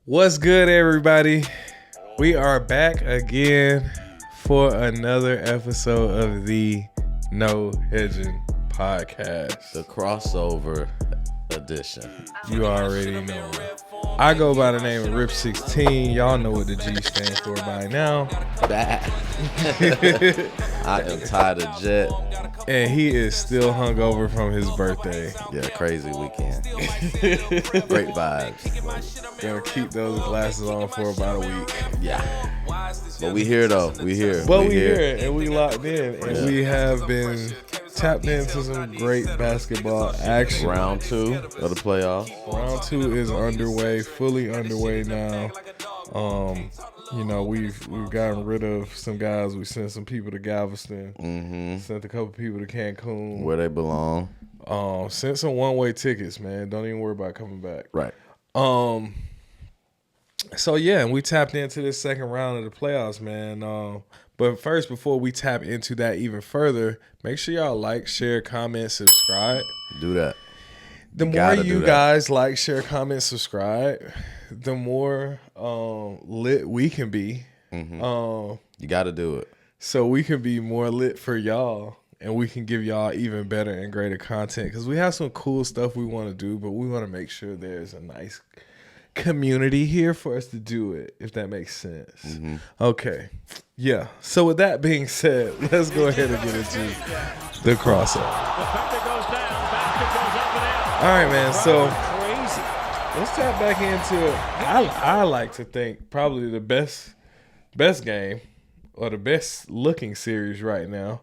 What's good, everybody? We are back again for another episode of the No Hedging Podcast. The crossover edition. You already know. I go by the name of Rip16. Y'all know what the G stands for by now. I am tired of Jet. And he is still hungover from his birthday. Yeah, crazy weekend. Great vibes. Gonna keep those glasses on for about a week. Yeah. But we here though. We here. But we here and we locked in. And we have been tapped into some great basketball action. Round 2 of the playoffs. Round 2 is underway, fully underway now. We've gotten rid of some guys. We sent some people to Galveston. Sent a couple people to Cancun. Where they belong. Sent some one-way tickets, man. Don't even worry about coming back. Right. So yeah, and we tapped into this second round of the playoffs, man. But first, before we tap into that even further, make sure y'all like, share, comment, subscribe. Do that. The more you guys like, share, comment, subscribe, the more lit we can be. You got to do it. So we can be more lit for y'all, and we can give y'all even better and greater content because we have some cool stuff we want to do, but we want to make sure there's a nice community here for us to do it, if that makes sense. Okay. Yeah. So with that being said, let's go ahead and get into the crossover. All right, man. So let's tap back into it. I like to think probably the best game or the best looking series right now,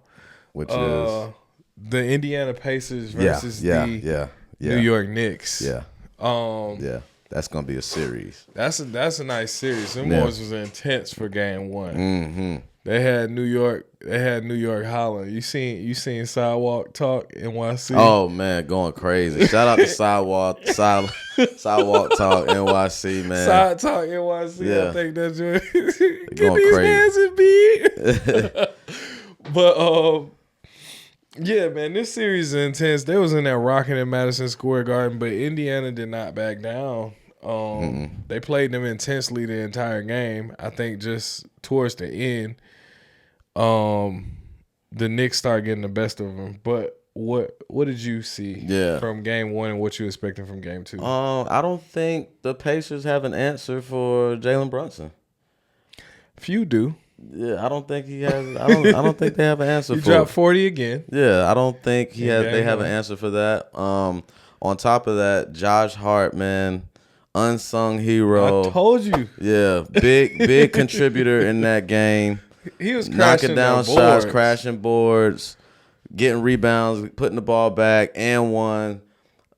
which is the Indiana Pacers versus the New York Knicks. Yeah. That's gonna be a series. That's a nice series. Them boys was intense for game one. They had New York hollering. You seen Sidewalk Talk NYC? Oh man, going crazy. Shout out to Sidewalk Talk NYC, man. Side Talk NYC. Yeah. I think that's what Get these crazy. hands in beat. But yeah, man, this series is intense. They was in there rocking in Madison Square Garden, but Indiana did not back down. They played them intensely the entire game. I think just towards the end, the Knicks started getting the best of them. But what did you see from game one and what you expecting from game two? I don't think the Pacers have an answer for Jalen Brunson. Few do. Yeah, I don't think he has. I don't think they have an answer. He dropped 40 again. Yeah, I don't think they have an answer for that. On top of that, Josh Hart, man, unsung hero. I told you. Yeah, big contributor in that game. He was knocking down shots, crashing boards, getting rebounds, putting the ball back and one.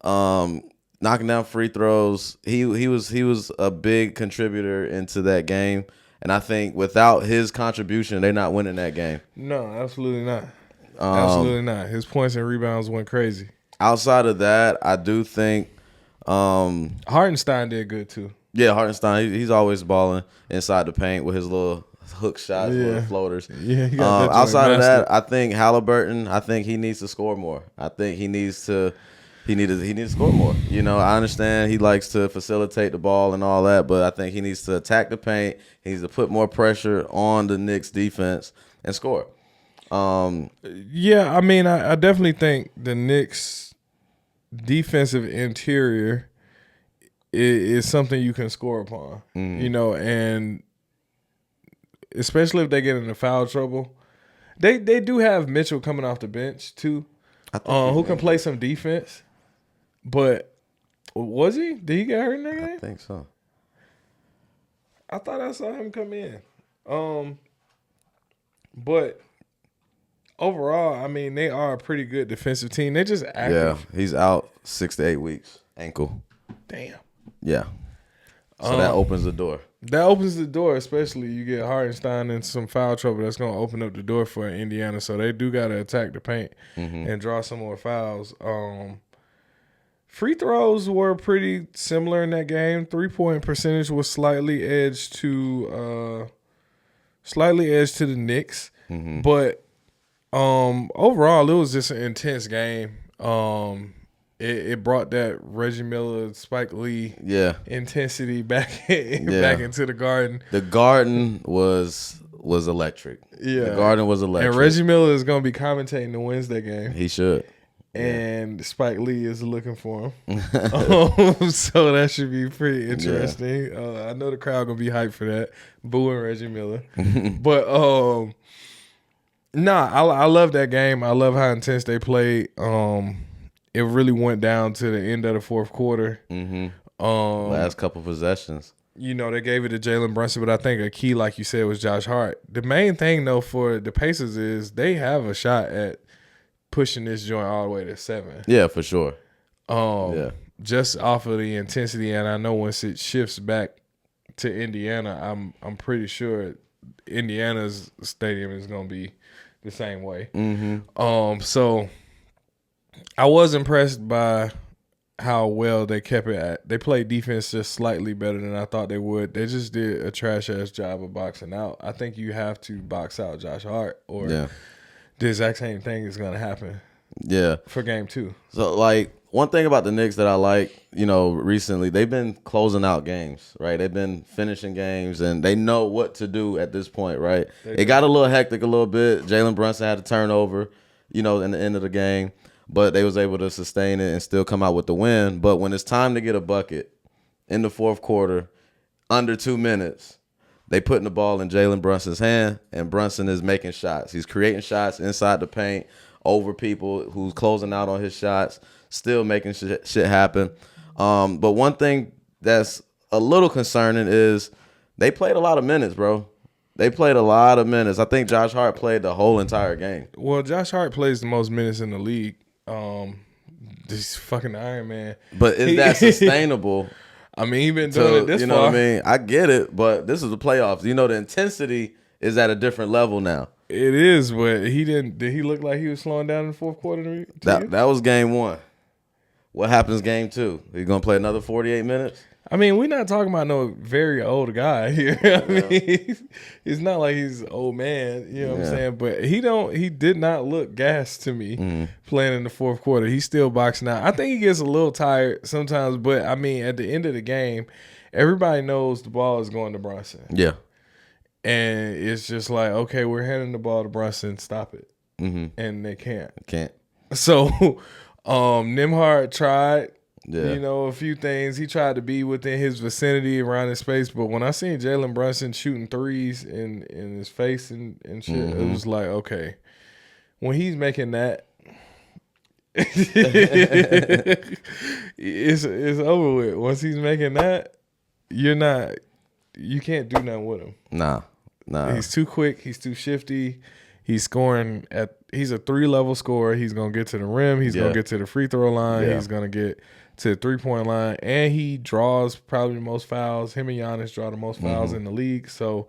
Knocking down free throws. He was a big contributor into that game. And I think without his contribution, they're not winning that game. No, absolutely not. Absolutely not. His points and rebounds went crazy. Outside of that, I do think Hartenstein did good too. Yeah, Hartenstein, he's always balling inside the paint with his little hook shots, little floaters. Yeah. Outside of that, I think Halliburton, he needs to score more. I think he needs to score more. You know, I understand he likes to facilitate the ball and all that, but I think he needs to attack the paint. He needs to put more pressure on the Knicks defense and score. Yeah, I mean, I definitely think the Knicks defensive interior is something you can score upon. You know, and especially if they get into foul trouble. They do have Mitchell coming off the bench too, who can play some defense. But was he? Did he get hurt in that game? I think so. I thought I saw him come in. But overall, I mean, they are a pretty good defensive team. They just active. Yeah, he's out 6 to 8 weeks. Ankle. Damn. Yeah. So that opens the door. That opens the door, especially you get Hartenstein in some foul trouble. That's going to open up the door for Indiana. So they do got to attack the paint and draw some more fouls. Free throws were pretty similar in that game. 3-point percentage was slightly edged to the Knicks. But overall, it was just an intense game. it brought that Reggie Miller, Spike Lee intensity back into the Garden. The Garden was electric. Yeah, the Garden was electric. And Reggie Miller is going to be commentating the Wednesday game. He should. And Spike Lee is looking for him. So that should be pretty interesting. I know the crowd going to be hyped for that. Booing Reggie Miller. But, I love that game. I love how intense they played. It really went down to the end of the fourth quarter. Last couple possessions. You know, they gave it to Jalen Brunson, but I think a key, like you said, was Josh Hart. The main thing, though, for the Pacers is they have a shot at pushing this joint all the way to 7. Yeah, for sure. Just off of the intensity, and I know once it shifts back to Indiana, I'm pretty sure Indiana's stadium is going to be the same way. So I was impressed by how well they kept it at. They played defense just slightly better than I thought they would. They just did a trash-ass job of boxing out. I think you have to box out Josh Hart or the exact same thing is going to happen for game 2. So, like, one thing about the Knicks that I like, you know, recently, they've been closing out games, right? They've been finishing games, and they know what to do at this point, right? It got a little hectic a little bit. Jalen Brunson had a turnover, you know, in the end of the game. But they was able to sustain it and still come out with the win. But when it's time to get a bucket in the fourth quarter, under 2 minutes, they putting the ball in Jalen Brunson's hand, and Brunson is making shots. He's creating shots inside the paint over people who's closing out on his shots, still making shit happen. But one thing that's a little concerning is they played a lot of minutes, bro. They played a lot of minutes. I think Josh Hart played the whole entire game. Well, Josh Hart plays the most minutes in the league. This fucking Iron Man. But is that sustainable? I mean, he been doing it this far. You know what I mean? I get it, but this is the playoffs. You know, the intensity is at a different level now. It is, but he didn't. Did he look like he was slowing down in the fourth quarter? That was game 1. What happens game 2? Are you gonna play another 48 minutes? I mean, we're not talking about no very old guy here. I mean, it's not like he's an old man, you know what I'm saying? But he did not look gassed to me playing in the fourth quarter. He's still boxing out. I think he gets a little tired sometimes, but I mean, at the end of the game, everybody knows the ball is going to Brunson. Yeah. And it's just like, okay, we're handing the ball to Brunson, stop it. And they can't. So Nembhard tried. You know, a few things. He tried to be within his vicinity around his space, but when I seen Jalen Brunson shooting threes in his face and shit, it was like, okay, when he's making that, it's over with. Once he's making that, you can't do nothing with him. Nah. He's too quick. He's too shifty. He's scoring he's a 3-level scorer. He's gonna get to the rim. He's gonna get to the free throw line. He's gonna get to the 3-point line, and he draws probably the most fouls. Him and Giannis draw the most fouls in the league. So,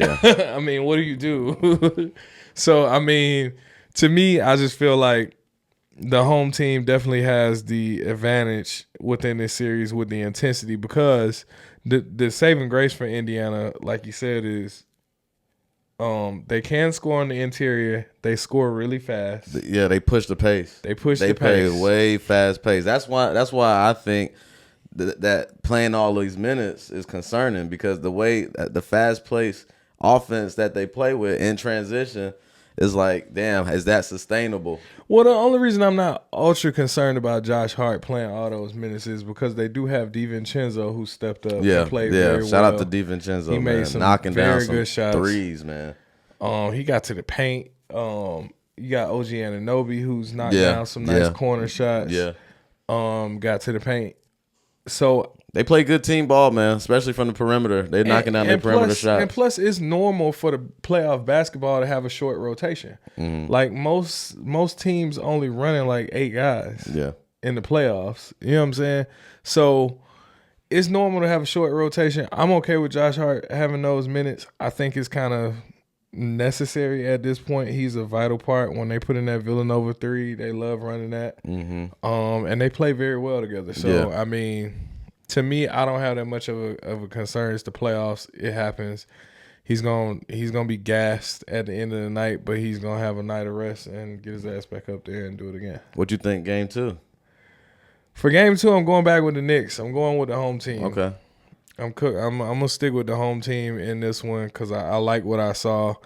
I mean, what do you do? So, I mean, to me, I just feel like the home team definitely has the advantage within this series with the intensity, because the saving grace for Indiana, like you said, is they can score on the interior. They score really fast. Yeah, they push the pace. They play way fast pace. That's why I think that playing all these minutes is concerning, because the way the fast pace offense that they play with in transition is like, damn, is that sustainable? Well, the only reason I'm not ultra concerned about Josh Hart playing all those minutes is because they do have DiVincenzo, who stepped up and played very well. Shout out to DiVincenzo, he made some knocking down very some good shots. Threes, man. He got to the paint. You got OG Anunoby, who's knocked down some nice corner shots. Got to the paint. So they play good team ball, man, especially from the perimeter. They're knocking down their perimeter shots. And plus, it's normal for the playoff basketball to have a short rotation. Like most teams only running like 8 guys in the playoffs. You know what I'm saying? So it's normal to have a short rotation. I'm okay with Josh Hart having those minutes. I think it's kind of necessary at this point. He's a vital part. When they put in that Villanova 3, they love running that. And they play very well together. So, I mean, to me, I don't have that much of a concern. It's the playoffs. It happens. he's gonna be gassed at the end of the night, but he's gonna have a night of rest and get his ass back up there and do it again. What you think game 2? For game 2, I'm going back with the Knicks. I'm going with the home team. Okay. I'm gonna stick with the home team in this one because I like what I saw.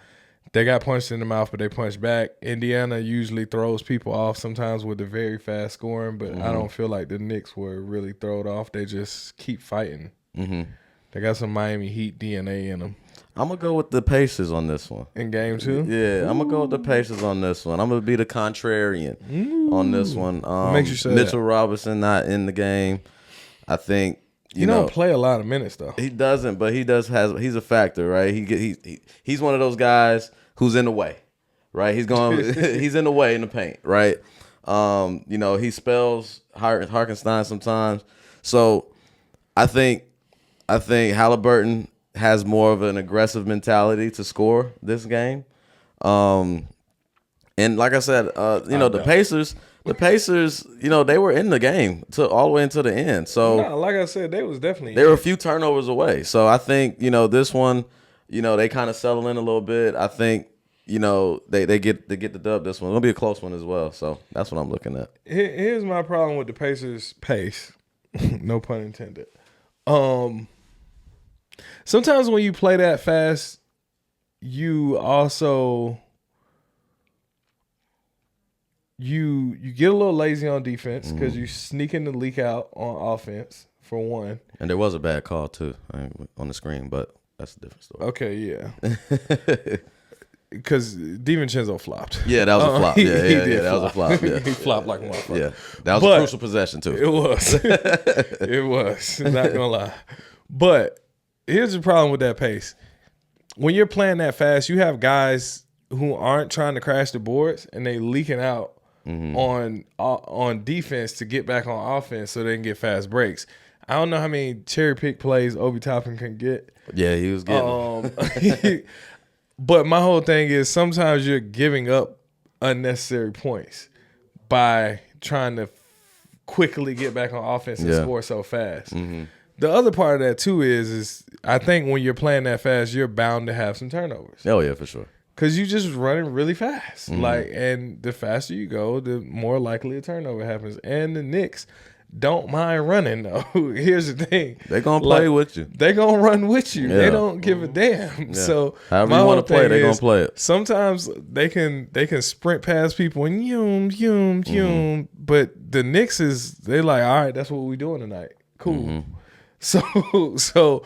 They got punched in the mouth, but they punched back. Indiana usually throws people off sometimes with the very fast scoring, but I don't feel like the Knicks were really thrown off. They just keep fighting. Mm-hmm. They got some Miami Heat DNA in them. I'm going to go with the Pacers on this one. In game 2? Yeah, I'm going to go with the Pacers on this one. I'm going to be the contrarian on this one. Makes you say Mitchell that. Robinson not in the game. I think, He don't play a lot of minutes, though. He doesn't, but he's a factor, right? He's one of those guys who's in the way, right? He's in the way in the paint, right? He spells Harkenstein sometimes. So I think Halliburton has more of an aggressive mentality to score this game. And like I said, the Pacers, they were in the game all the way until the end. So like I said, they were a few turnovers away. So I think, this one, they kind of settle in a little bit. I think, they get the dub this one. It'll be a close one as well. So that's what I'm looking at. Here's my problem with the Pacers' pace. No pun intended. Sometimes when you play that fast, you also you get a little lazy on defense because you sneaking the leak out on offense, for one. And there was a bad call too on the screen, but that's a different story. Okay, yeah. Because DiVincenzo flopped. Yeah, that was a flop. Yeah, that was a flop. Yeah. He flopped like a motherfucker. Yeah, that was a crucial possession too. It was. It was. Not gonna lie. But here's the problem with that pace. When you're playing that fast, you have guys who aren't trying to crash the boards and they leaking out on defense to get back on offense so they can get fast breaks. I don't know how many cherry pick plays Obi Toppin can get. Yeah, he was getting. But my whole thing is sometimes you're giving up unnecessary points by trying to quickly get back on offense and score so fast. Mm-hmm. The other part of that too is I think when you're playing that fast, you're bound to have some turnovers. Oh yeah, for sure. Because you just running really fast. And the faster you go, the more likely a turnover happens. And the Knicks don't mind running though. Here's the thing. They're gonna play with you. They're gonna run with you. Yeah. They don't give a damn. Yeah. So however you want to play, they're gonna play it. Sometimes they can sprint past people and yum. But the Knicks they like, all right, that's what we doing tonight. Cool. So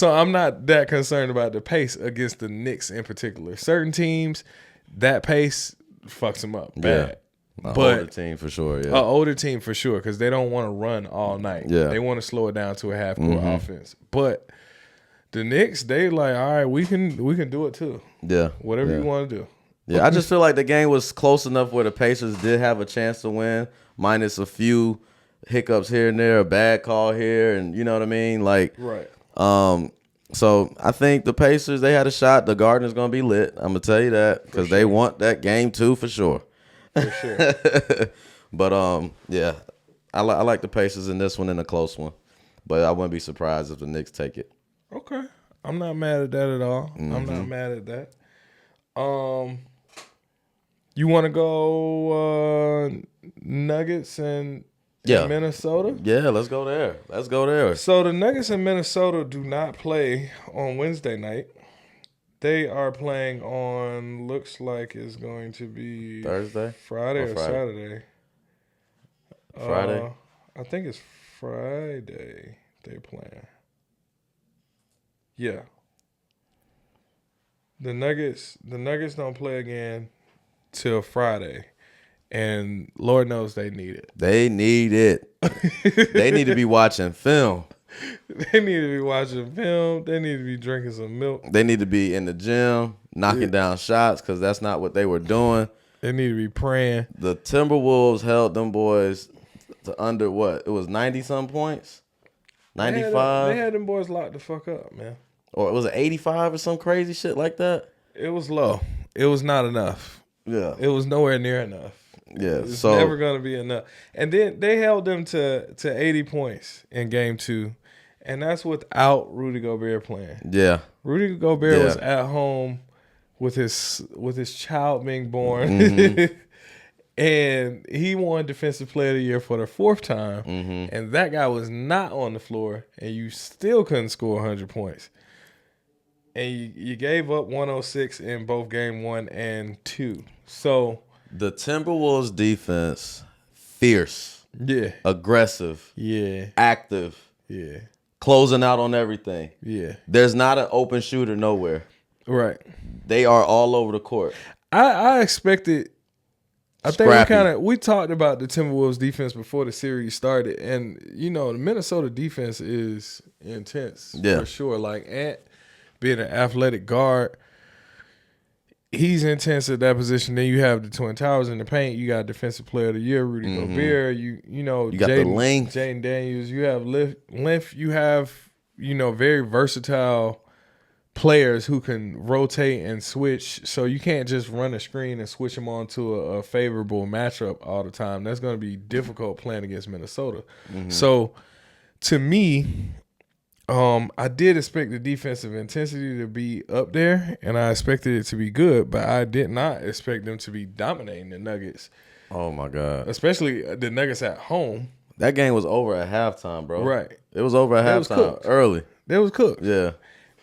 I'm not that concerned about the pace against the Knicks in particular. Certain teams, that pace fucks them up bad. Yeah. Older team for sure, yeah. An older team for sure, because they don't want to run all night. Yeah. They want to slow it down to a half-court offense. But the Knicks, they like, all right, we can do it too. Yeah. Whatever you want to do. Yeah, I just feel like the game was close enough where the Pacers did have a chance to win, minus a few hiccups here and there, a bad call here, and you know what I mean? Like, right. So I think the Pacers, they had a shot. The Garden's going to be lit. I'm going to tell you that because they want that game too for sure. For sure. But, yeah, I like the Pacers in this one in a close one. But I wouldn't be surprised if the Knicks take it. Okay. I'm not mad at that at all. Mm-hmm. I'm not mad at that. You want to go Nuggets and Minnesota? Yeah, let's go there. So the Nuggets in Minnesota do not play on Wednesday night. They are playing on, looks like it's going to be Thursday? Friday or Saturday. Friday? I think it's Friday they're playing. Yeah. The Nuggets don't play again till Friday. And Lord knows they need it. They need it. They need to be watching film. They need to be watching film. They need to be drinking some milk. They need to be in the gym, knocking down shots, because that's not what they were doing. They need to be praying. The Timberwolves held them boys to under what? It was 90-some points? 95? They had them boys locked the fuck up, man. Or was it 85 or some crazy shit like that? It was low. It was not enough. Yeah. It was nowhere near enough. Yeah, it's never going to be enough. And then they held them to 80 points in game 2. And that's without Rudy Gobert playing. Yeah. Rudy Gobert was at home with his child being born. Mm-hmm. And he won Defensive Player of the Year for the 4th time. Mm-hmm. And that guy was not on the floor, and you still couldn't score 100 points. And you gave up 106 in both game 1 and 2. So the Timberwolves defense, fierce. Yeah. Aggressive. Yeah. Active. Yeah. Closing out on everything. Yeah. There's not an open shooter nowhere. Right. They are all over the court. I expected. I Scrappy. think we talked about the Timberwolves defense before the series started, and the Minnesota defense is intense for sure. Like Ant being an athletic guard, he's intense at that position. Then you have the Twin Towers in the paint. You got Defensive Player of the Year, Rudy Gobert. You got the length. Jaden Daniels. You have length. You have very versatile players who can rotate and switch, so you can't just run a screen and switch them onto a favorable matchup all the time. That's going to be difficult playing against Minnesota. So, to me, I did expect the defensive intensity to be up there, and I expected it to be good, but I did not expect them to be dominating the Nuggets. Oh, my God. Especially the Nuggets at home. That game was over at halftime, bro. Right. It was over at halftime early. They was cooked. Yeah.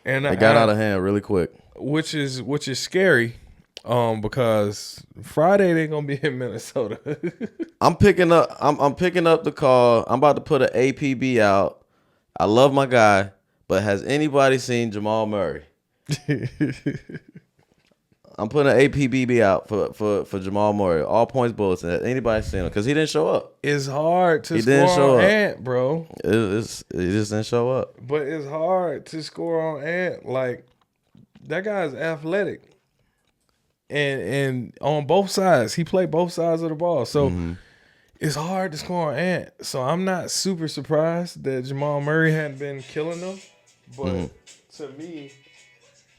And they got out of hand really quick, which is scary, because Friday they're gonna be in Minnesota. I'm picking up the call. I'm about to put an APB out. I love my guy, but has anybody seen Jamal Murray? I'm putting an APB out for Jamal Murray. All points bulletin. Has anybody seen him? Because he didn't show up. It's hard to score on Ant, bro. He just didn't show up. But it's hard to score on Ant. Like, that guy's athletic. And on both sides. He played both sides of the ball. So it's hard to score on Ant. So I'm not super surprised that Jamal Murray hadn't been killing them. But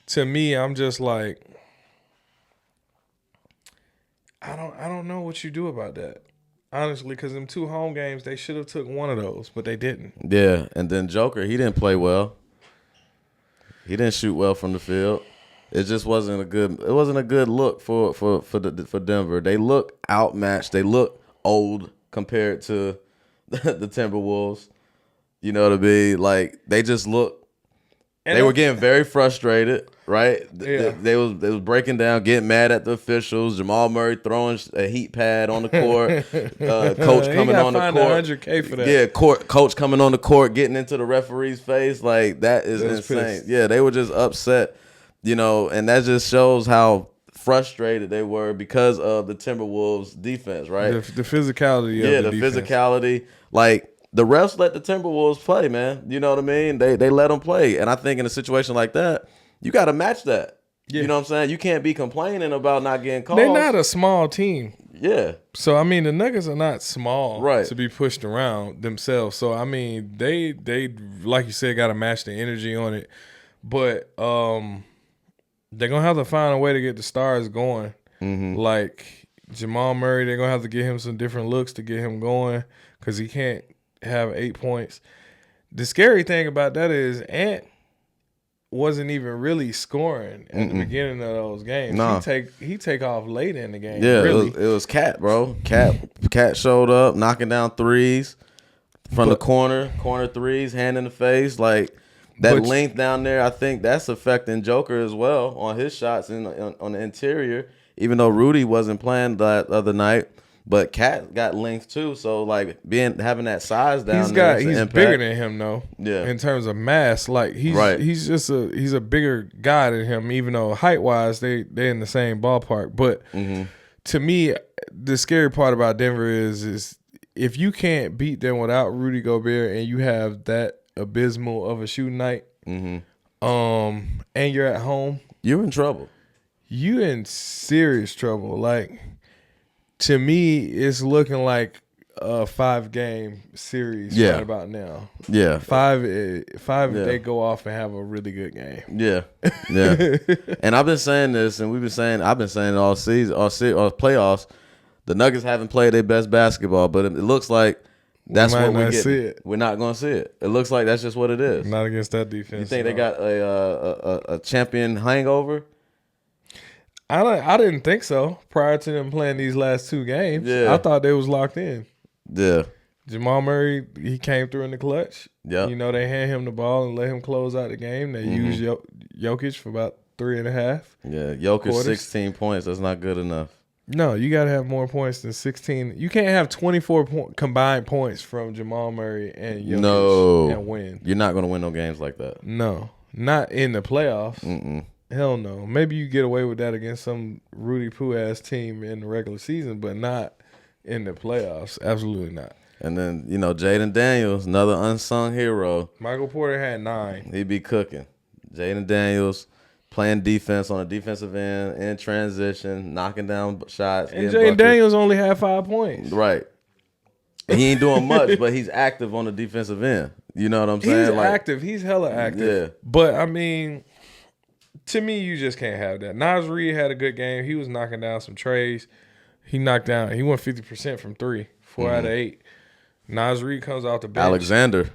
to me, I'm just like, I don't know what you do about that, honestly, because them 2 home games, they should have took one of those, but they didn't. Yeah, and then Joker, he didn't play well. He didn't shoot well from the field. It just wasn't a good look for Denver. They look outmatched. They look old compared to the Timberwolves. You know what I mean? Like, they just look. They were getting very frustrated, right? Yeah. They was breaking down, getting mad at the officials. Jamal Murray throwing a heat pad on the court. Coach coming on the court. $100K for that. Yeah, coach coming on the court, getting into the referee's face. Like, that is insane. Pissed. Yeah, they were just upset, and that just shows how frustrated they were because of the Timberwolves defense, right? The physicality of the defense. Physicality. Like, the refs let the Timberwolves play, man. You know what I mean? They let them play. And I think in a situation like that, you got to match that. Yeah. You know what I'm saying? You can't be complaining about not getting calls. They're not a small team. Yeah. So, I mean, the Nuggets are not small right. to be pushed around themselves. So, I mean, they like you said, got to match the energy on it. But they're going to have to find a way to get the stars going. Like Jamal Murray, they're going to have to get him some different looks to get him going, because he can't have 8 points. The scary thing about that is Ant wasn't even really scoring at the beginning of those games. No. He take off late in the game. Yeah, really. it was Cat, bro. Cat showed up, knocking down threes from the corner threes, hand in the face. Like, that length down there, I think that's affecting Joker as well on his shots on the interior, even though Rudy wasn't playing that other night. But Cat got length too, so like having that size down there. He's bigger than him though. Yeah. In terms of mass, like he's a bigger guy than him. Even though height wise they're in the same ballpark. But to me, the scary part about Denver is if you can't beat them without Rudy Gobert and you have that abysmal of a shooting night, and you're at home, you're in trouble. You in serious trouble. Like, to me, it's looking like a 5-game series right about now. Yeah. Five if they go off and have a really good game. Yeah. Yeah. And I've been saying this, and I've been saying it all season, all playoffs. The Nuggets haven't played their best basketball, but it looks like That's what we get. We're not going to see it. It looks like that's just what it is. Not against that defense. You think they got a champion hangover? I didn't think so prior to them playing these last 2 games. Yeah. I thought they was locked in. Yeah. Jamal Murray, he came through in the clutch. Yeah. You know, they hand him the ball and let him close out the game. They used Jokic for about 3.5. Yeah, Jokic quarters. 16 points. That's not good enough. No, you got to have more points than 16. You can't have 24 combined points from Jamal Murray and Jokic and win. You're not going to win no games like that. No, not in the playoffs. Mm-mm. Hell no. Maybe you get away with that against some Rudy Poo-ass team in the regular season, but not in the playoffs. Absolutely not. And then, Jaden Daniels, another unsung hero. Michael Porter had 9. He be cooking. Jaden Daniels playing defense on a defensive end, in transition, knocking down shots. And Jaden Daniels only had 5 points. Right. He ain't doing much, but he's active on the defensive end. You know what I'm saying? He's active. He's hella active. Yeah. But, I mean, to me, you just can't have that. Nas Reed had a good game. He was knocking down some trays. He went 50% from 3, 4 out of 8. Nas Reed comes out the bench. Alexander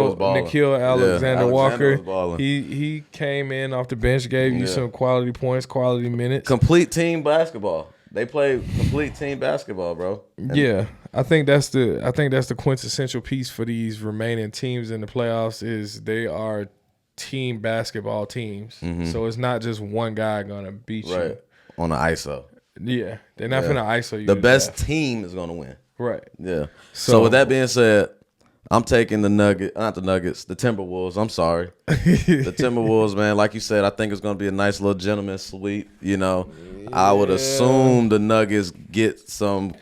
was balling. Nikhil Alexander Walker. Was balling. He came in off the bench, gave you some quality points, quality minutes. Complete team basketball. They play complete team basketball, bro. Yeah, I think that's the quintessential piece for these remaining teams in the playoffs is they are team basketball teams. So it's not just one guy gonna beat you on the ISO. Yeah, they're not gonna ISO you. The best team is gonna win. Right. Yeah. So with that being said, I'm taking the Timberwolves. I'm sorry. The Timberwolves, man, like you said, I think it's going to be a nice little gentleman's sweep. I would assume the Nuggets get some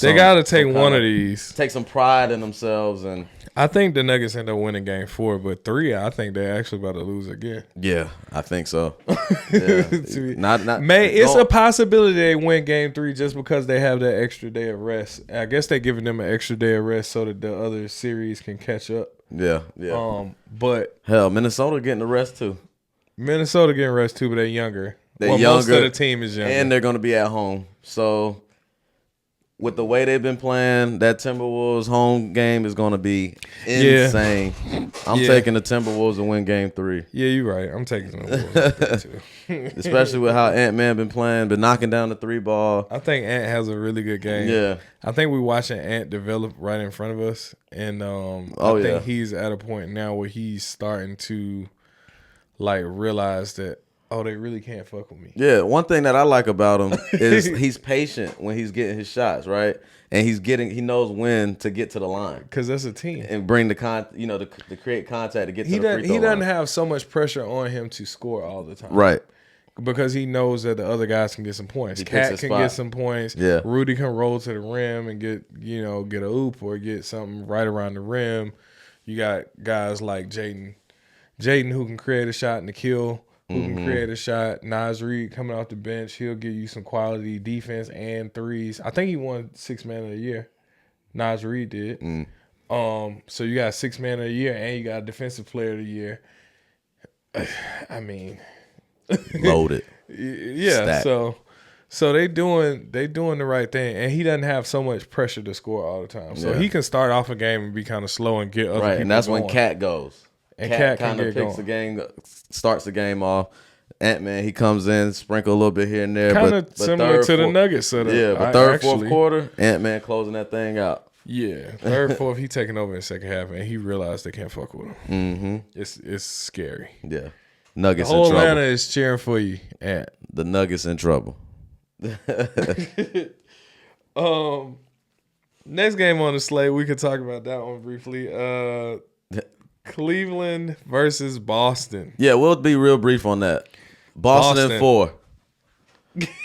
they got to take one of these. Take some pride in themselves. And I think the Nuggets end up winning game 4, but 3, I think they're actually about to lose again. Yeah, I think so. Yeah. It's a possibility they win game 3 just because they have that extra day of rest. I guess they're giving them an extra day of rest so that the other series can catch up. Yeah. But hell, Minnesota getting the rest too. Minnesota getting rest too, but they're younger. Younger. Most of the team is younger. And they're going to be at home. So with the way they've been playing, that Timberwolves home game is going to be insane. I'm taking the Timberwolves to win game 3. Yeah, you're right. I'm taking the Wolves too. Especially with how Ant-Man been playing, been knocking down the 3 ball. I think Ant has a really good game. Yeah. I think we're watching Ant develop right in front of us. And I think he's at a point now where he's starting to realize that, they really can't fuck with me. Yeah, one thing that I like about him is he's patient when he's getting his shots, right? And he knows when to get to the line. Because that's a team. And bring the to create contact to get to the free throw line. He doesn't have so much pressure on him to score all the time. Right. Because he knows that the other guys can get some points. Cat can get some points. Yeah. Rudy can roll to the rim and get a oop or get something right around the rim. You got guys like Jaden who can create a shot, Nikhil who can create a shot. Nas Reed coming off the bench, he'll give you some quality defense and threes. I think he won 6th Man of the Year. Nas Reed did. So you got 6th Man of the Year and you got Defensive Player of the Year. I mean, loaded. Yeah. Stack. So they doing the right thing, and he doesn't have so much pressure to score all the time. So he can start off a game and be kind of slow and get other people and that's going. when Cat goes. And Cat kind of picks going. the game, starts the game off. Ant-Man, he comes in, sprinkle a little bit here and there. Kind of similar to the Nuggets setup. Yeah, but fourth quarter, Ant-Man closing that thing out. Yeah, third, fourth, he taking over in the second half, and he realized they can't fuck with him. Mm-hmm. It's scary. Yeah, Nuggets the whole in trouble. Atlanta is cheering for you, Ant. The Nuggets in trouble. Next game on the slate, we could talk about that one briefly. Cleveland versus Boston. Yeah, we'll be real brief on that. Boston in 4.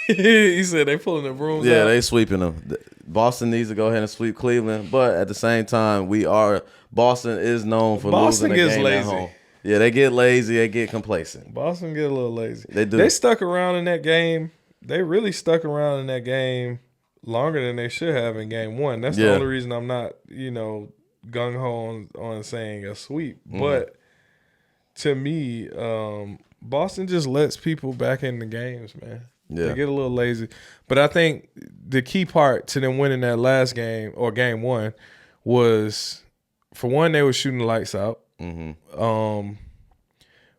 He said they pulling the brooms out. Yeah, they sweeping them. Boston needs to go ahead and sweep Cleveland, but at the same time, Boston is known for losing a game at home. Yeah, they get lazy, they get complacent. Boston get a little lazy. They do. They stuck around in that game. They really stuck around in that game longer than they should have in game 1. That's the only reason I'm not, gung-ho on saying a sweep. But to me, Boston just lets people back in the games, man. Yeah. They get a little lazy. But I think the key part to them winning that last game, or game 1, was, for one, they were shooting the lights out.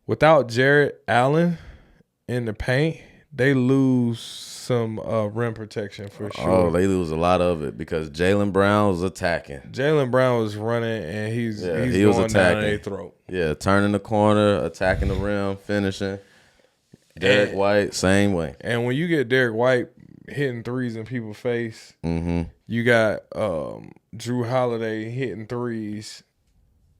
Without Jared Allen in the paint, they lose some rim protection for sure. Oh, they lose a lot of it because Jaylen Brown was attacking. Jaylen Brown was running, and he was attacking. down their throat. Yeah, turning the corner, attacking the rim, finishing. Derek White, same way. And when you get Derek White hitting threes in people's face, you got Drew Holiday hitting threes,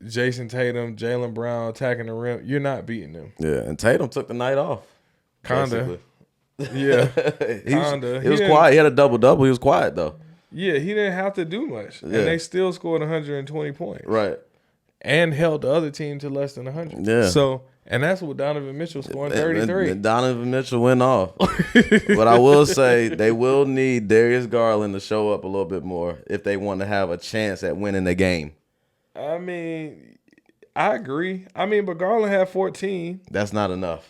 Jason Tatum, Jaylen Brown attacking the rim. You're not beating them. Yeah, and Tatum took the night off. Kinda. Yeah. Kinda. He was quiet. He had a double-double. He was quiet, though. Yeah, he didn't have to do much. Yeah. And they still scored 120 points. Right. And held the other team to less than 100. Yeah. So, and that's with Donovan Mitchell scoring 33. And Donovan Mitchell went off. But I will say they will need Darius Garland to show up a little bit more if they want to have a chance at winning the game. I mean, I agree. I mean, but Garland had 14. That's not enough.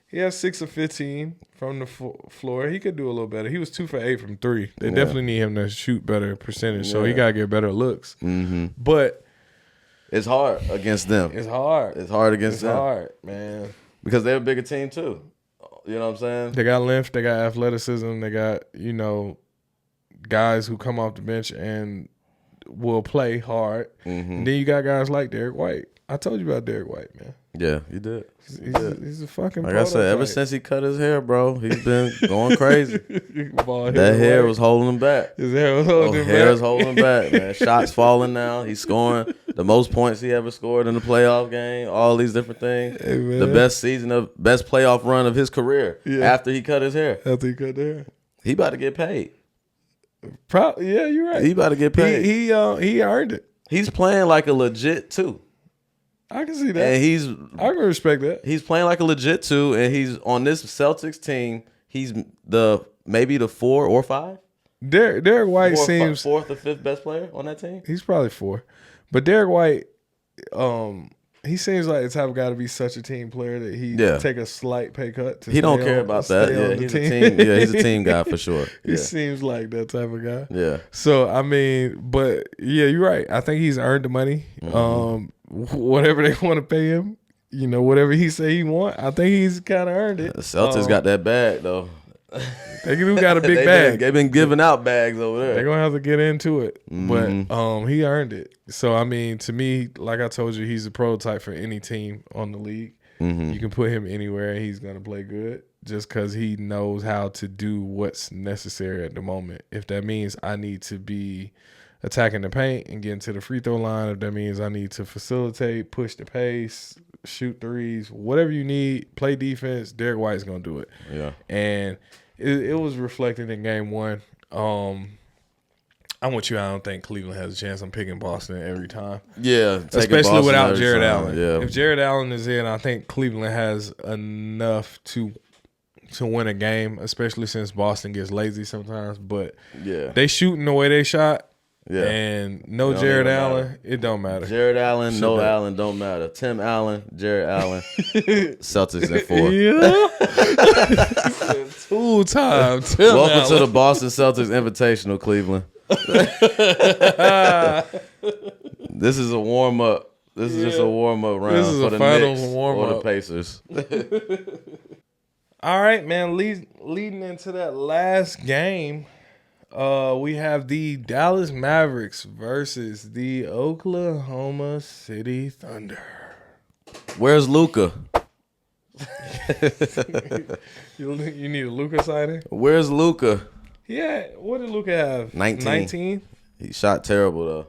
He had 6 of 15 from the floor. He could do a little better. He was 2 for 8 from 3. They definitely need him to shoot better percentage, so he got to get better looks. But it's hard against them. It's hard. It's hard against them. It's hard, man. Because they're a bigger team, too. You know what I'm saying? They got length. They got athleticism. They got, guys who come off the bench and will play hard. And then you got guys like Derek White. I told you about Derek White, man. Yeah, you did. He's a fucking like I said, ever since he cut his hair, bro, he's been going crazy. That hair was holding him back. His hair was holding him back. Hair was holding him back, man. Shots falling now. He's scoring the most points he ever scored in the playoff game. All these different things. Hey, the best playoff run of his career after he cut his hair. After he cut the hair. He about to get paid. Yeah, you're right. He about to get paid. He earned it. He's playing like a legit too. I can see that. And I can respect that. He's playing like a legit two, and he's on this Celtics team. He's maybe the 4 or 5. Derek White seems 4th or 5th best player on that team. He's probably 4, but Derek White, he seems like the type of guy to be such a team player that he take a slight pay cut. He don't care about that. Yeah, he's a team. Yeah, he's a team guy for sure. He seems like that type of guy. Yeah. So I mean, but yeah, you're right. I think he's earned the money. Whatever they want to pay him, whatever he say he want, I think he's kind of earned it. The Celtics got that bag though. They do got a big bag. They've been giving out bags over there. They're gonna have to get into it, but he earned it. So I mean, to me, like I told you, he's a prototype for any team on the league. You can put him anywhere, and he's gonna play good, just because he knows how to do what's necessary at the moment. If that means I need to be attacking the paint and getting to the free throw line, if that means I need to facilitate, push the pace, shoot threes, whatever you need, play defense, Derek White's gonna do it. Yeah, and it was reflected in game 1. I'm with you. I don't think Cleveland has a chance. I'm picking Boston every time. Yeah, especially Boston without Jared Allen. Yeah. If Jared Allen is in, I think Cleveland has enough to win a game, especially since Boston gets lazy sometimes. But they shooting the way they shot. Yeah, and no Jared Allen, it don't matter. Jared Allen, no Allen, don't matter. Tim Allen, Jared Allen, Celtics at 4. Yeah, 2-time Tim Welcome Allen. to the Boston Celtics Invitational, Cleveland. This is a warm up. This is just a warm up round for the Knicks or the Pacers. All right, man. Leading into that last game. We have the Dallas Mavericks versus the Oklahoma City Thunder. Where's Luka? You need a Luka signing? Where's Luka? Yeah, what did Luka have? 19? He shot terrible, though.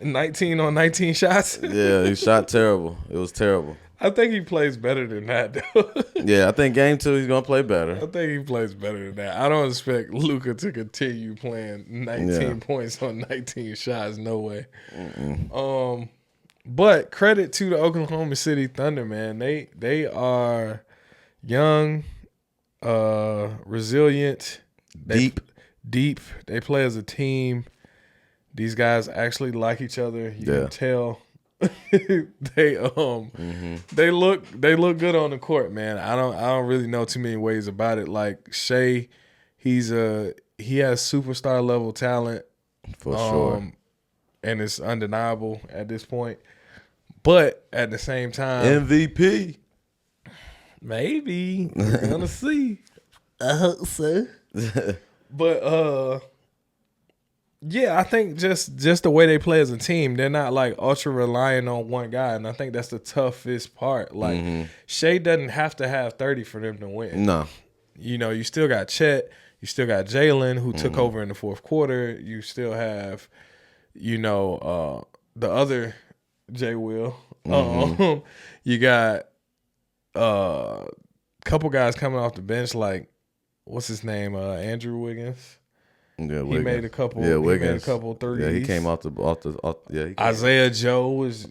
19 on 19 shots? Yeah, he shot terrible. It was terrible. I think he plays better than that, though. Yeah, I think game 2 he's going to play better. I think he plays better than that. I don't expect Luka to continue playing 19 points on 19 shots. No way. But credit to the Oklahoma City Thunder, man. They are young, resilient, deep. They play as a team. These guys actually like each other. You can tell. They look good on the court, man. I don't really know too many ways about it. Like Shea, he has superstar level talent. For sure. and it's undeniable at this point. But at the same time, MVP. maybe we're gonna see. I hope so. But yeah, I think just the way they play as a team, they're not like ultra reliant on one guy, and I think that's the toughest part. Like Shea doesn't have to have 30 for them to win. No, you know, you still got Chet, you still got Jalen who took over in the fourth quarter. You still have, you know, the other J. Will. You got a couple guys coming off the bench like what's his name, Andrew Wiggins. Yeah, he made a couple. Yeah, Wiggins. He made a couple threes. Yeah, he came off the. Yeah, Isaiah Joe was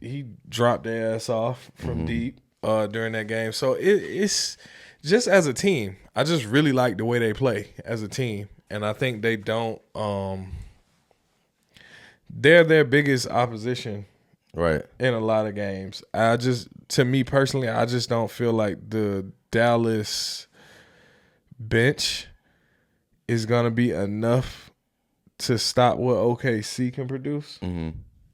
he dropped their ass off from deep during that game. So it's just as a team. I just really like the way they play as a team, and I think they don't. They're their biggest opposition, right, in a lot of games. To me personally, I just don't feel like the Dallas bench is going to be enough to stop what OKC can produce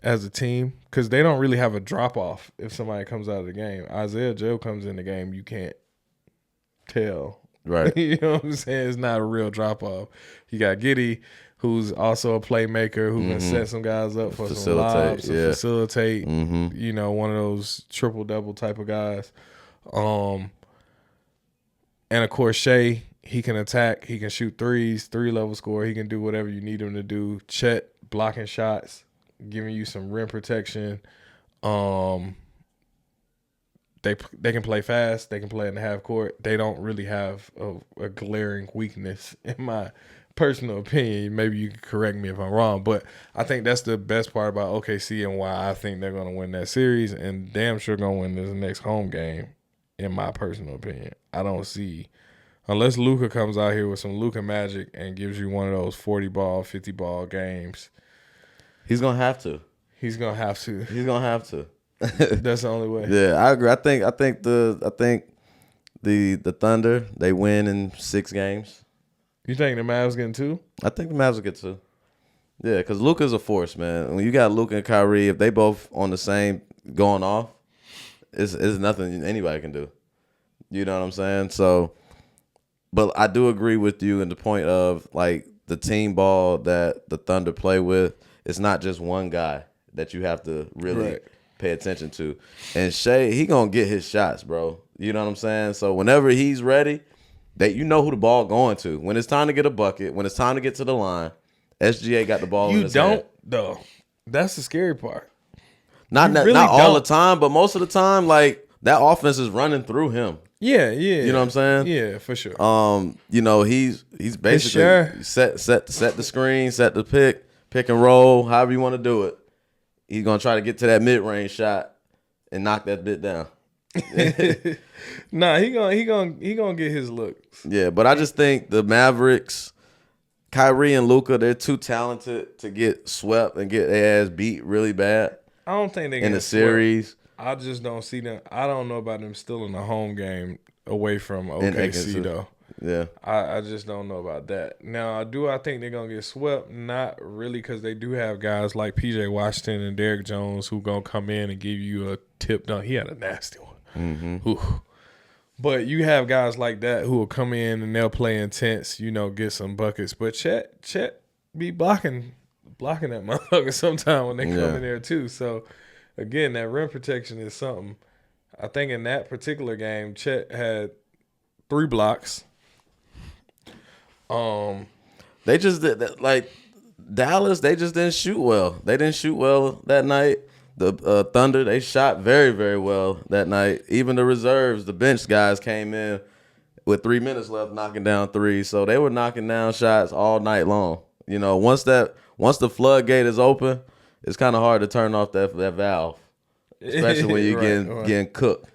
as a team, because they don't really have a drop-off if somebody comes out of the game. Isaiah Joe comes in the game, you can't tell. Right. You know what I'm saying? It's not a real drop-off. You got Giddey, who's also a playmaker who can set some guys up for some lobs, facilitate, you know, one of those triple-double type of guys. And, of course, Shea, he can attack. He can shoot threes, three-level score. He can do whatever you need him to do. Chet blocking shots, giving you some rim protection. They can play fast. They can play in the half court. They don't really have a glaring weakness, in my personal opinion. Maybe you can correct me if I'm wrong, but I think that's the best part about OKC and why I think they're going to win that series and damn sure going to win this next home game, in my personal opinion. I don't see... Unless Luka comes out here with some Luka magic and gives you one of those 40-ball, 50-ball games. He's going to have to. He's going to have to. He's going to have to. That's the only way. Yeah, I agree. I think the Thunder, they win in 6 games. You think the Mavs getting 2? I think the Mavs will get 2. Yeah, because Luka's a force, man. When you got Luka and Kyrie, if they both on the same going off, it's nothing anybody can do. You know what I'm saying? So... But I do agree with you in the point of, like, the team ball that the Thunder play with, it's not just one guy that you have to really pay attention to. And Shea, he going to get his shots, bro. You know what I'm saying? So whenever he's ready, you know who the ball going to. When it's time to get a bucket, when it's time to get to the line, SGA got the ball in his hand. Though. That's the scary part. Not all the time, but most of the time, like, that offense is running through him. Yeah. You know what I'm saying? Yeah, for sure. You know, he's basically set the screen, set the pick and roll, however you want to do it. He's gonna try to get to that mid-range shot and knock that bit down. Nah, he gonna get his looks. Yeah, but I just think the Mavericks, Kyrie and Luka, they're too talented to get swept and get their ass beat really bad. I don't think they in the series. I just don't see them. I don't know about them still in the home game away from OKC though. Yeah, I just don't know about that. Now, I think they're gonna get swept? Not really, because they do have guys like PJ Washington and Derrick Jones who gonna come in and give you a tip dunk. He had a nasty one. But you have guys like that who will come in and they'll play intense, you know, get some buckets. But Chet be blocking that motherfucker sometime when they come in there too. So. Again, that rim protection is something. I think in that particular game, Chet had 3 blocks. They just did, like Dallas. They just didn't shoot well. They didn't shoot well that night. The Thunder, they shot very, very well that night. Even the reserves, the bench guys came in with 3 minutes left, knocking down threes. So they were knocking down shots all night long. You know, once the floodgate is open, it's kind of hard to turn off that valve, especially when you're getting cooked.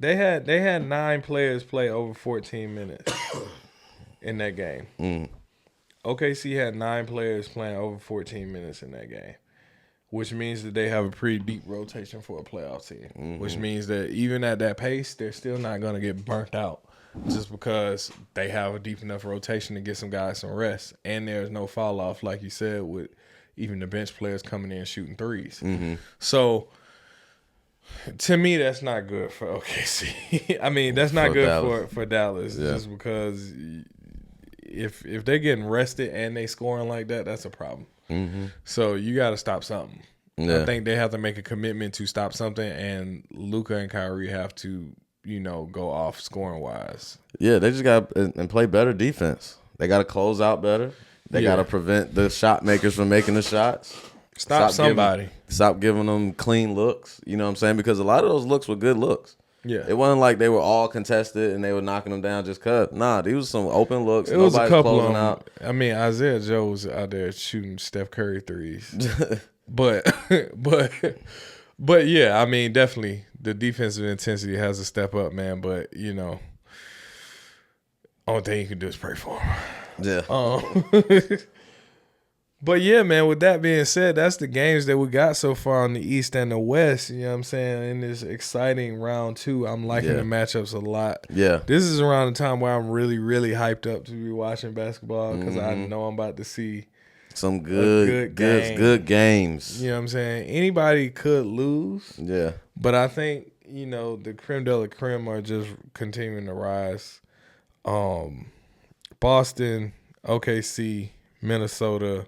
They had 9 players play over 14 minutes in that game. OKC had 9 players playing over 14 minutes in that game, which means that they have a pretty deep rotation for a playoff team, which means that even at that pace, they're still not going to get burnt out just because they have a deep enough rotation to get some guys some rest, and there's no fall off, like you said, with even the bench players coming in shooting threes. So to me, that's not good for OKC. I mean, that's not good for Dallas, just because if they're getting rested and they scoring like that, that's a problem. So you got to stop something. I think they have to make a commitment to stop something, and Luka and Kyrie have to, go off scoring wise. Yeah, they just got and play better defense. They got to close out better. They got to prevent the shot makers from making the shots. Stop somebody. Stop giving them clean looks. You know what I'm saying? Because a lot of those looks were good looks. Yeah. It wasn't like they were all contested and they were knocking them down just cut. Nah, these was some open looks. It was a couple closing of them. out. I mean, Isaiah Joe was out there shooting Steph Curry threes. but yeah, I mean, definitely the defensive intensity has to step up, man. But, only thing you can do is pray for him. Yeah. But yeah, man, with that being said, that's the games that we got so far on the East and the West. You know what I'm saying? In this exciting round 2, I'm liking the matchups a lot. Yeah. This is around the time where I'm really, really hyped up to be watching basketball because I know I'm about to see some good games. You know what I'm saying? Anybody could lose. Yeah. But I think, the creme de la creme are just continuing to rise. Boston, OKC, Minnesota,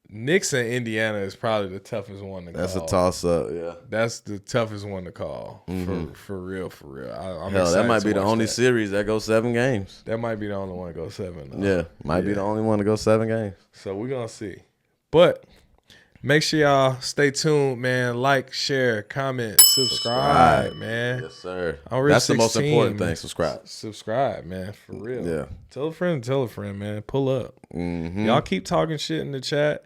Knicks and Indiana is probably the toughest one to call. That's a toss-up, yeah. That's the toughest one to call, for real. I'm Hell, that might be the only series that goes 7 games. That might be the only one to go 7. Yeah, might be the only one to go 7 games. So we're going to see. But make sure y'all stay tuned, man. Like, share, comment, subscribe, man. Yes, sir. That's 16, the most important thing. Subscribe, man, for real. Yeah. Tell a friend, man. Pull up. Y'all keep talking shit in the chat.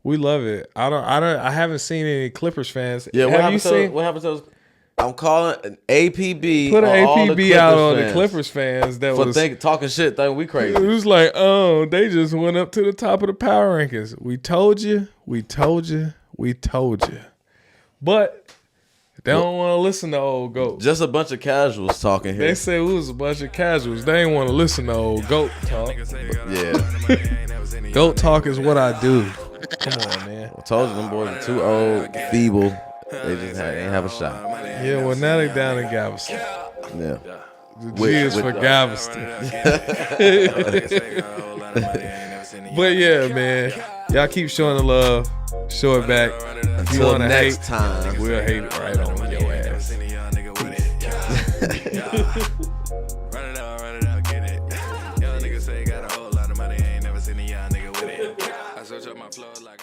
We love it. I haven't seen any Clippers fans. Yeah, what happened to those? I'm calling an APB. Put an APB out on fans. the Clippers fans that was talking shit. Think we crazy. It was like, they just went up to the top of the power rankings. We told you. But they don't want to listen to old GOAT. Just a bunch of casuals talking here. They say we was a bunch of casuals. They ain't want to listen to old GOAT talk. Yeah. GOAT talk is what I do. Come on, man. I told you them boys are too old, feeble. They just ain't have a shot. Yeah, well, now they down in Galveston. Yeah. The G is for Galveston. But yeah, man. Y'all keep showing the love. Show it back. Until next time. We'll hate it right on your ass. Run it out, get it. Young niggas say got a whole lot of money, ain't never seen a young nigga with it. I search up my flow like